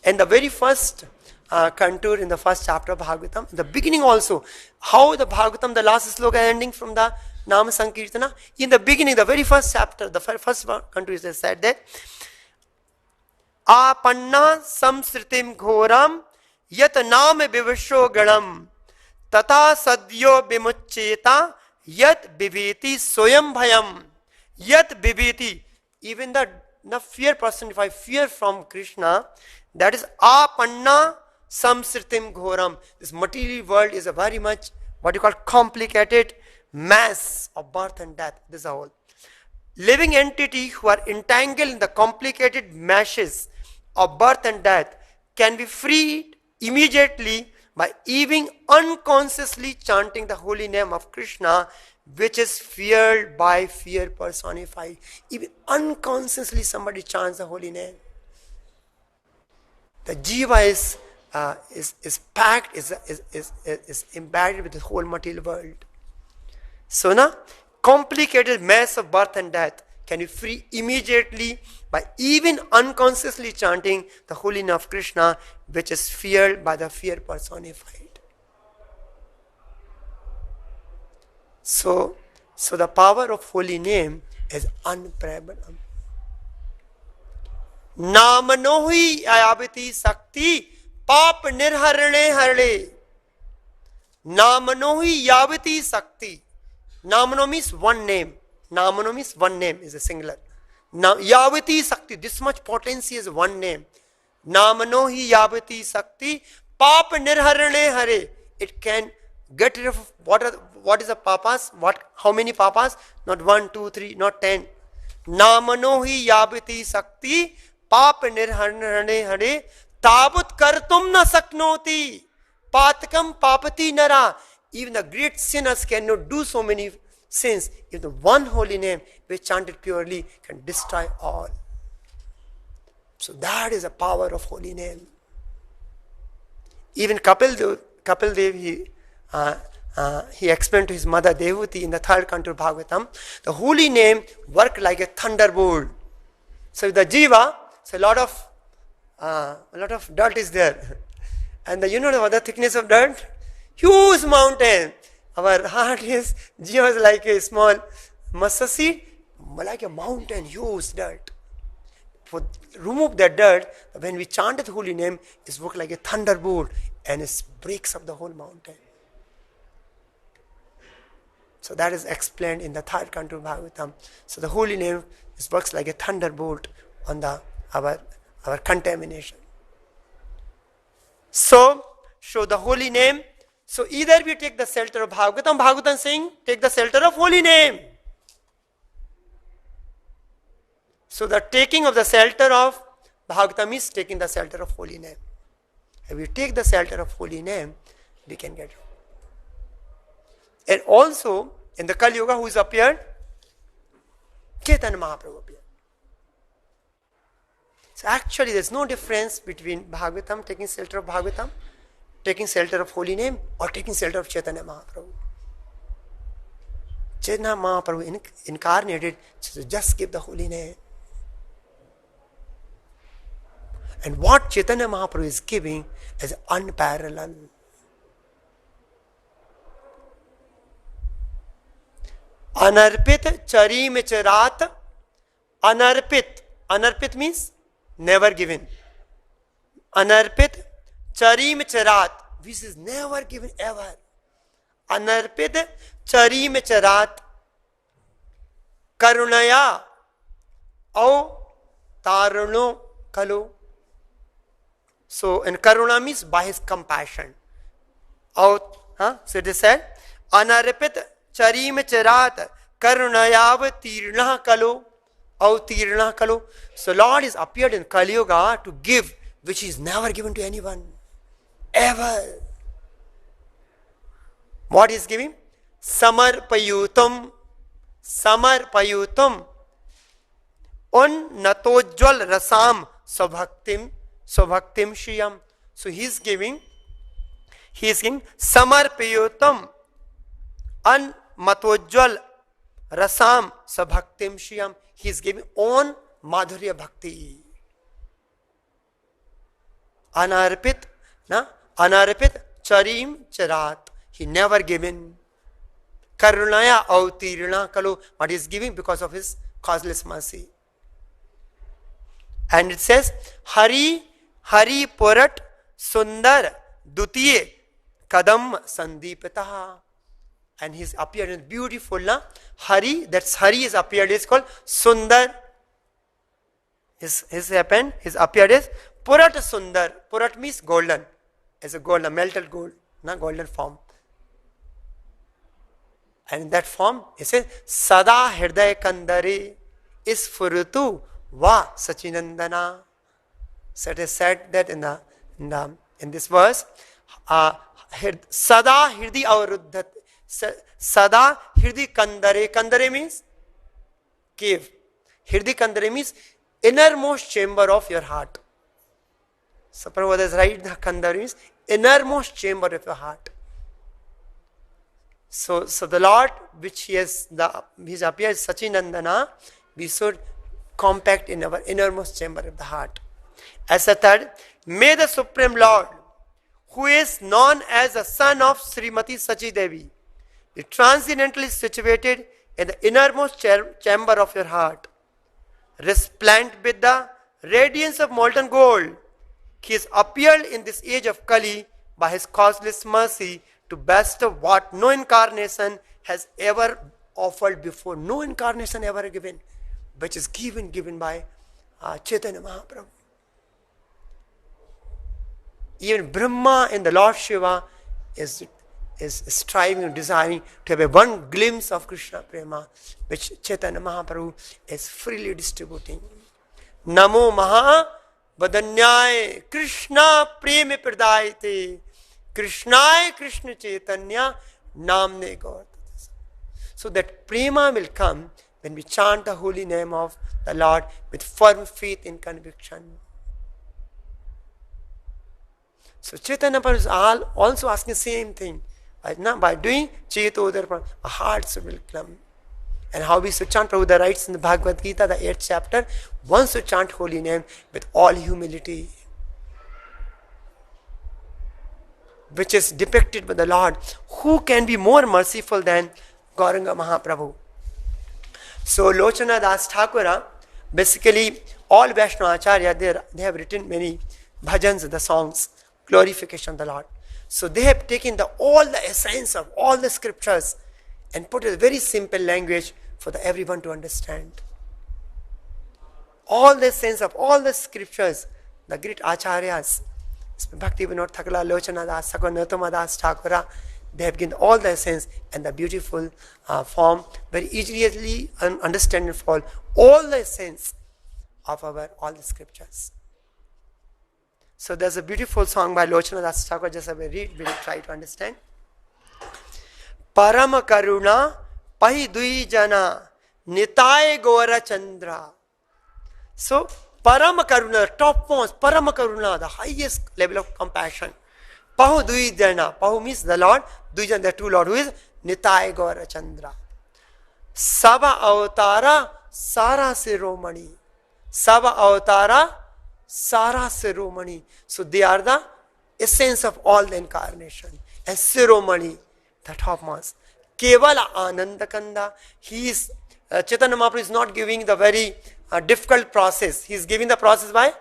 And the very first contour in the first chapter of Bhagavatam, in the beginning also, how the Bhagavatam, the last sloka ending from the Nama Sankirtana, in the beginning, the very first chapter, the first contour is said that Apanna samsritim ghoram yat nam vivasho ganam tata sadyo bimuccheta yat biveti soyam bhayam yat biveti. Even the fear personified, fear from Krishna, that is Apanna samsritim ghoram. This material world is a very much what you call complicated mass of birth and death. This is a whole living entity who are entangled in the complicated meshes of birth and death can be freed immediately by even unconsciously chanting the holy name of Krishna, which is feared by fear personified. Even unconsciously somebody chants the holy name. The jiva is packed, is embedded with the whole material world. So complicated mass of birth and death can be free immediately by even unconsciously chanting the holy name of Krishna, which is feared by the fear personified. So the power of holy name is unparalleled. Namanohi ayavati sakti pap nirharane harle. Namanohi yavati sakti. Namano means one name. Namano means one name is a singular. Now yavati sakti, this much potency is one name. Namanohi yavati sakti pap nirharane hare. It can get rid of what is the papas? How many papas? Not 1, 2, 3, not 10. Namanohi yavati sakti pap nirharane hare tabut kartum na saknoti patakam papati nara. Even the great sinners cannot do so many sins if the one holy name which chanted purely can destroy all. So that is the power of holy name. Even Kapil Dev, he explained to his mother Devuti in the third canto of Bhagavatam, the holy name worked like a thunderbolt. So the jiva, so a lot of dirt is there. And the thickness of dirt? Huge mountain. Our heart is, jiva is like a small mustard seed, like a mountain, huge dirt. Remove that dirt, when we chant the holy name, it works like a thunderbolt and it breaks up the whole mountain. So that is explained in the third canto of Bhagavatam. So the holy name works like a thunderbolt, on our contamination. So, show the holy name. So either we take the shelter of Bhagavatam, Bhagavatam saying, take the shelter of holy name. So the taking of the shelter of Bhagavatam is taking the shelter of holy name. If we take the shelter of holy name, we can get it. And also, in the Kali Yuga, who is appeared? Chaitanya Mahaprabhu appeared. So actually, there is no difference between Bhagavatam, taking shelter of Bhagavatam, taking shelter of holy name, or taking shelter of Chaitanya Mahaprabhu. Chaitanya Mahaprabhu incarnated, so just give the holy name. And what Chaitanya Mahaprabhu is giving is unparalleled. Anarpit charim charat. Anarpit. Anarpit means never given. Anarpit charim charat. This is never given ever. Anarpit charim charat. Karunaya. Au taruno kalu. So, and karuna means by his compassion. So it is said, Anarpit charim charat karunayav tirna kalu. Au tirna kalu. So Lord is appeared in Kali Yuga to give, which is never given to anyone. Ever. What is giving? Samarpayutam. Samarpayutam. Natojjwal rasam svabhaktim shriyam. So he is giving samarpayutam an matojjwal rasam svabhaktim shriyam. He is giving on madhurya bhakti. Anarpit charim charat. He never given. Karunaya autirna kalu. What he is giving because of his causeless mercy. And it says, Hari Purat Sundar Dutiye Kadam Sandipataha. And his appearance beautiful. Hari, that's Hari is appeared, is called Sundar. His appearance Purat Sundar. Purat means golden. As a gold, a melted gold, golden form. And in that form, it says, Sada Hridaya Kandare is Furutu Va Sachinandana. So it is said that in this verse, Sada Hirdi Avaruddhat. Sada Hirdi Kandare. Kandare means cave. Hirdi Kandare means innermost chamber of your heart. So Prabhupada is right, the Kandare means innermost chamber of your heart. So the Lord, which he has appeared Sachinandana, we should compact in our innermost chamber of the heart. As a third, may the Supreme Lord, who is known as the son of Srimati Sachi Devi, be transcendently situated in the innermost chamber of your heart, resplendent with the radiance of molten gold. He has appeared in this age of Kali by his causeless mercy to bestow what no incarnation has ever offered before. No incarnation ever given, which is given by Chaitanya Mahaprabhu. Even Brahma and the Lord Shiva is striving and desiring to have a one glimpse of Krishna Prema, which Chaitanya Mahaprabhu is freely distributing. Namo Maha Vadanyaya Krishna Prema Pradayate Krishnaya Krishna Chaitanya Namne Gaur. So that Prema will come when we chant the holy name of the Lord with firm faith and conviction. So Chaitanya Mahaprabhu is also asking the same thing. By doing Chaitodar, our hearts will come. And how we should chant, Prabhupada writes in the Bhagavad Gita, the 8th chapter, one should chant holy name with all humility, which is depicted by the Lord. Who can be more merciful than Gauranga Mahaprabhu? So Lochana Das Thakura, basically all Vaishnava Acharya, they have written many bhajans, the songs, glorification of the Lord. So they have taken all the essence of all the scriptures and put a very simple language for everyone to understand. all the sense of all the scriptures, the great acharyas, Bhaktivedanta Thakla, Lochana Das, Sakon Das Thakura, they have given all the essence and the beautiful form, very easily understandable for all the essence of all the scriptures. So there's a beautiful song by Lochana Das Thakur, just I will read, we will try to understand. Parama Karuna Pahi Dui Jana Nitai Gora Chandra. So Parama Karuna, topmost, Parama Karuna, the highest level of compassion. Pahu Dui Jana, Pahu means the Lord, Dui Jana, the true Lord, who is Nitai Gora Chandra. Sava Avatara Sara Siromani. Sava Avatara Sara Siromani. So they are the essence of all the incarnation. And Siromani, the topmost. Kevala Ananda Kanda. He is, Chaitanya Mahaprabhu is not giving the very difficult process. He is giving the process by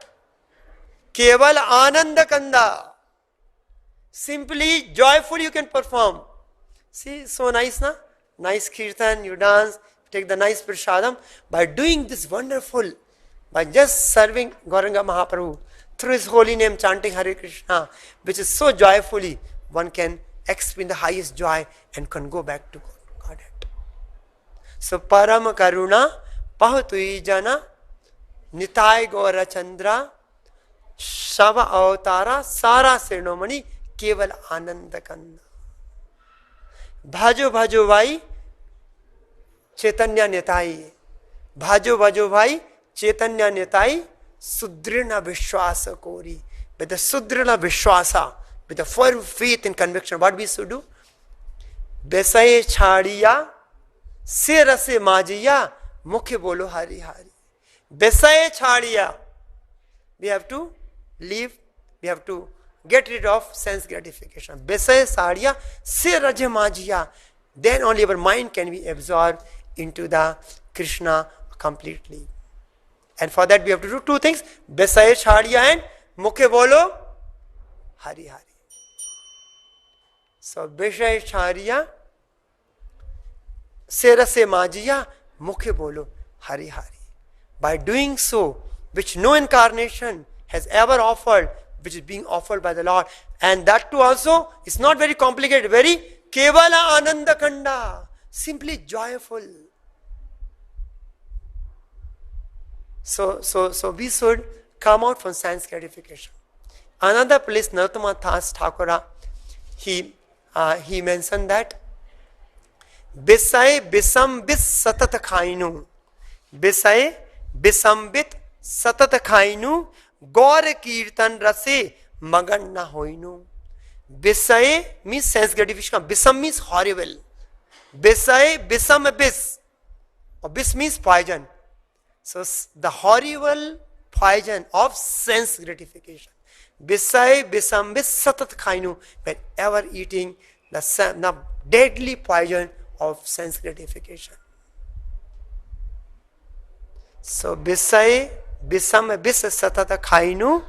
Kevala Ananda Kanda. Simply, joyfully you can perform. See, so nice, na? Nice kirtan, you dance, take the nice prashadam. By doing this wonderful, by just serving Gauranga Mahaprabhu, through his holy name, chanting Hare Krishna, which is so joyfully, one can experience the highest joy and can go back to Godhead. So, Parama Karuna, Pahatui Jana, Nitai Gaura Chandra, Shava Avatara, Sara Sirnomani, Keval Ananda Kanda. Bhajo Bhajo Vai, Chaitanya Nitai. Bhajo Bhajo Vai, Chaitanya Nitai, Sudrina Vishwasa Kori. With the Sudrina Vishwasa, with the firm faith and conviction, what we should do? Besaye Chadiya, Sirase Majiya, Mukhe Bolo Hari Hari. Besaye Chadiya. We have to leave, we have to get rid of sense gratification. Besaye Chadiya, Siraje Majiya. Then only our mind can be absorbed into the Krishna completely. And for that we have to do two things. Besaye Chadiya and Mukhe Bolo Hari Hari. So, Besaye Chadiya, Sirase Majiya, Mukhe Bolo Hari Hari. By doing so, which no incarnation has ever offered, which is being offered by the Lord. And that too also is not very complicated, very Kevala Ananda Kanda, simply joyful. So we should come out from sense gratification. Another place, Narottama Das Thakura, he mentioned that Bisai Bisambit Satat Khainu. Bisai Bisambit Satat Khainu Gaur Kirtan Rase Magan Na Hoinu. Bisai means sense gratification. Bisam means horrible. Bisai Bisam Bis. Or Bis means poison. So the horrible poison of sense gratification. Bisai Bisam Bis Satat Khainu. Whenever eating the deadly poison of sense gratification. So Bisai Bisam Bis Satata Khainu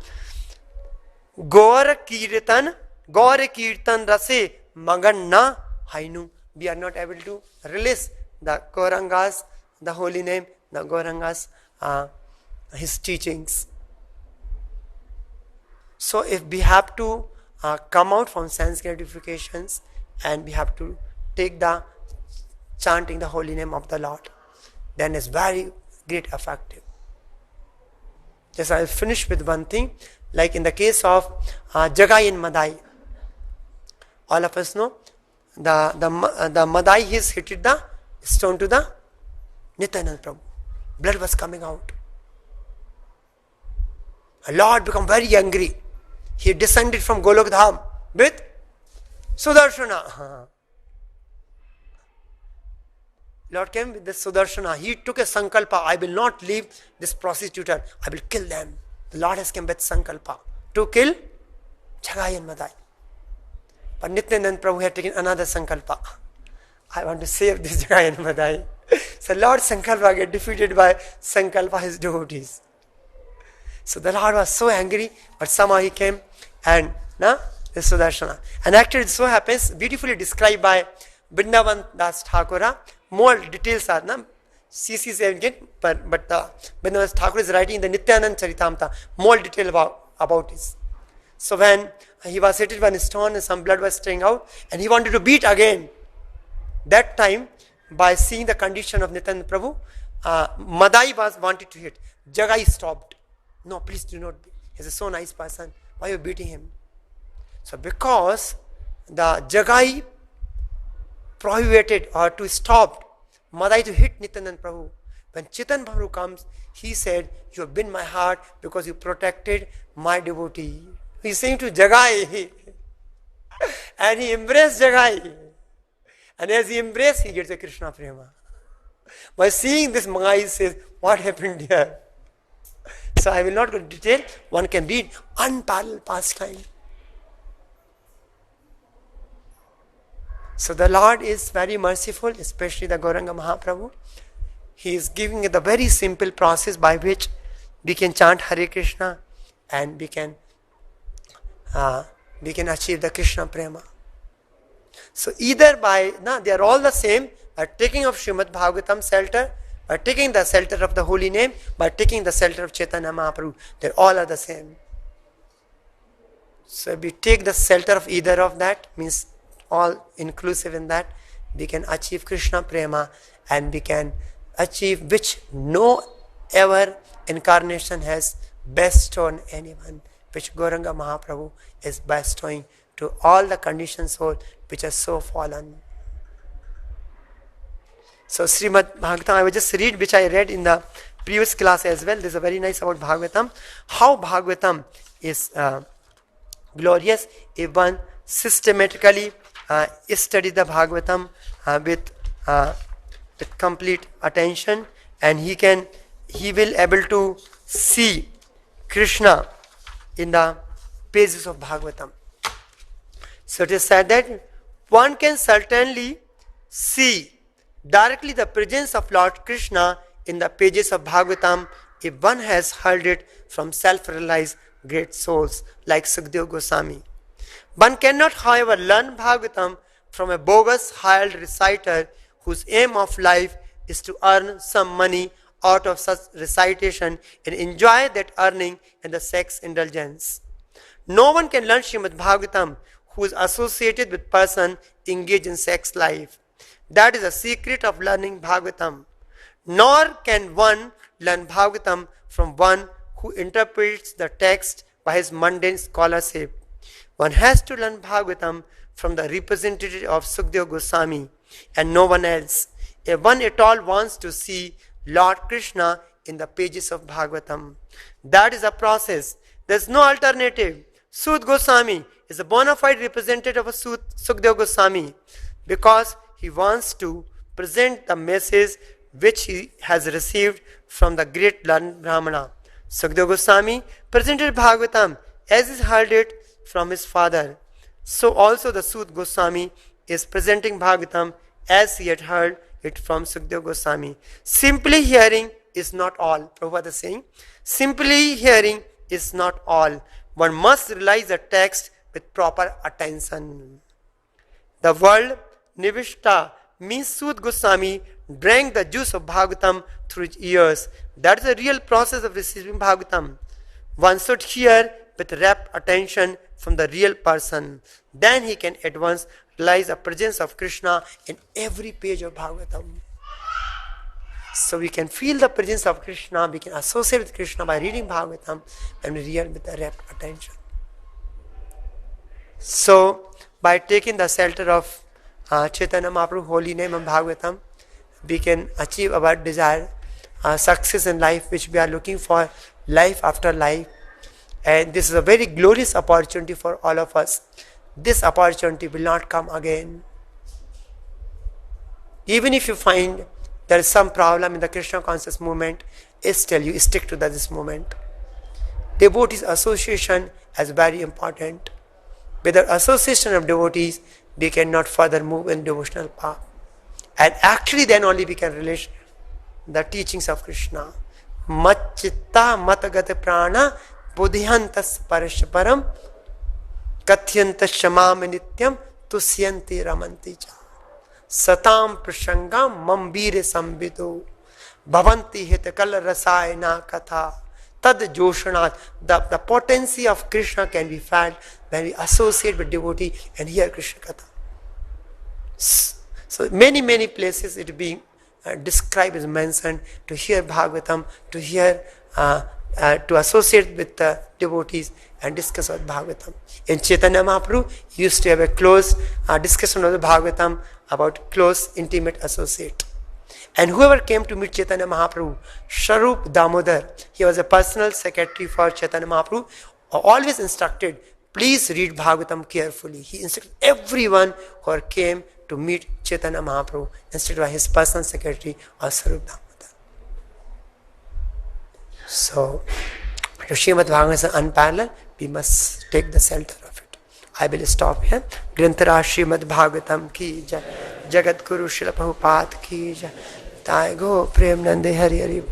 Gaur Kirtan Rase Magan Na Hainu. We are not able to release the Gaurangas, the holy name, the Gaurangas, his teachings. So if we have to come out from sense gratifications and we have to take the chanting the holy name of the Lord, then it's very great effective. Just I'll finish with one thing, like in the case of Jagai and Madai. All of us know the Madai, he's hit the stone to the Nityananda Prabhu. Blood was coming out. The Lord became very angry. He descended from Golok Dham with Sudarshana. Lord came with this Sudarshana. He took a sankalpa. I will not leave this prostitute. I will kill them. The Lord has come with sankalpa to kill Jagai and Madai. But Nityananda Prabhu had taken another sankalpa. I want to save this Jagai and Madai. So Lord sankalpa get defeated by sankalpa his devotees. So the Lord was so angry, but somehow he came and the Sudarshana. And actually it so happens, beautifully described by Vrindavan Das Thakura. More details are CC is again, but when Thakur is writing in the Nityanand Charitamrita, more detail about this. So when he was hit by a stone and some blood was staying out, and he wanted to beat again. That time, by seeing the condition of Nityananda Prabhu, Madai was wanted to hit. Jagai stopped. No, please do not beat. He's a so nice person. Why are you beating him? So because the Jagai prohibited or to stop Madai to hit Nityananda Prabhu. When Chaitanya Prabhu comes, he said, you have been my heart because you protected my devotee. He's saying to Jagai. And he embraced Jagai. And as he embraced, he gets a Krishna Prema. By seeing this, Magai says, what happened here? So I will not go into detail. One can read unparalleled pastime. So the Lord is very merciful, especially the Gauranga Mahaprabhu. He is giving the very simple process by which we can chant Hare Krishna and we can achieve the Krishna Prema. So either they are all the same, by taking of Srimad Bhagavatam shelter, by taking the shelter of the holy name, by taking the shelter of Chaitanya Mahaprabhu, they all are the same. So if we take the shelter of either of that, means all inclusive in that, we can achieve Krishna Prema and we can achieve which no ever incarnation has bestowed on anyone, which Gauranga Mahaprabhu is bestowing to all the conditioned souls which are so fallen. So Srimad Bhagavatam, I will just read which I read in the previous class as well. This is a very nice about Bhagavatam. How Bhagavatam is glorious if one systematically study the Bhagavatam with complete attention, and he will able to see Krishna in the pages of Bhagavatam. So it is said that one can certainly see directly the presence of Lord Krishna in the pages of Bhagavatam if one has heard it from self-realized great souls like Sukadeva Goswami. One cannot, however, learn Bhagavatam from a bogus hired reciter whose aim of life is to earn some money out of such recitation and enjoy that earning in the sex indulgence. No one can learn Srimad Bhagavatam who is associated with person engaged in sex life. That is the secret of learning Bhagavatam. Nor can one learn Bhagavatam from one who interprets the text by his mundane scholarship. One has to learn Bhagavatam from the representative of Sukadeva Goswami and no one else. If one at all wants to see Lord Krishna in the pages of Bhagavatam, that is a process. There is no alternative. Sud Goswami is a bona fide representative of Sukadeva Goswami because he wants to present the message which he has received from the great learned Brahmana. Sukadeva Goswami presented Bhagavatam as he heard it from his father. So also the Sud Goswami is presenting Bhagavatam as he had heard it from Sukadeva Goswami. Simply hearing is not all. Prabhupada is saying, simply hearing is not all. One must realize the text with proper attention. The word Nivishta means Sud Goswami drank the juice of Bhagavatam through his ears. That is the real process of receiving Bhagavatam. One should hear with rapt attention from the real person. Then he can at once realize the presence of Krishna in every page of Bhagavatam. So we can feel the presence of Krishna, we can associate with Krishna by reading Bhagavatam and we read with the rapt attention. So by taking the shelter of Chaitanya Mahaprabhu, holy name and Bhagavatam, we can achieve our desired success in life which we are looking for, life after life. And this is a very glorious opportunity for all of us. This opportunity will not come again. Even if you find there is some problem in the Krishna conscious movement, still you stick to this movement. Devotees association is very important. Without association of devotees, we cannot further move in devotional path. And actually then only we can relate the teachings of Krishna. Mat chitta matagata prana buddhiyantas parashparam katyantas shamam nityam tusyanti ramanti cha satam prasangam mambire sambido Bhavanti hita kal rasayana katha tad joshanat. The potency of Krishna can be felt when we associate with devotee and hear Krishna katha. So many places it being described is mentioned to hear Bhagavatam, to hear to associate with the devotees and discuss about Bhagavatam. In Chaitanya Mahaprabhu used to have a close discussion of the Bhagavatam about close intimate associate. And whoever came to meet Chaitanya Mahaprabhu, Sharup Damodar, he was a personal secretary for Chaitanya Mahaprabhu, always instructed, please read Bhagavatam carefully. He instructed everyone who came to meet Chaitanya Mahaprabhu instead of his personal secretary or Sarup Damodar. So, to Srimad Bhagavatam is unparalleled, we must take the shelter of it. I will stop here. Grantara Srimad Bhagavatam ki jai, Jagat Guru Srila Prabhupada ki jai, Tai Go Prem Nande Hari Hari.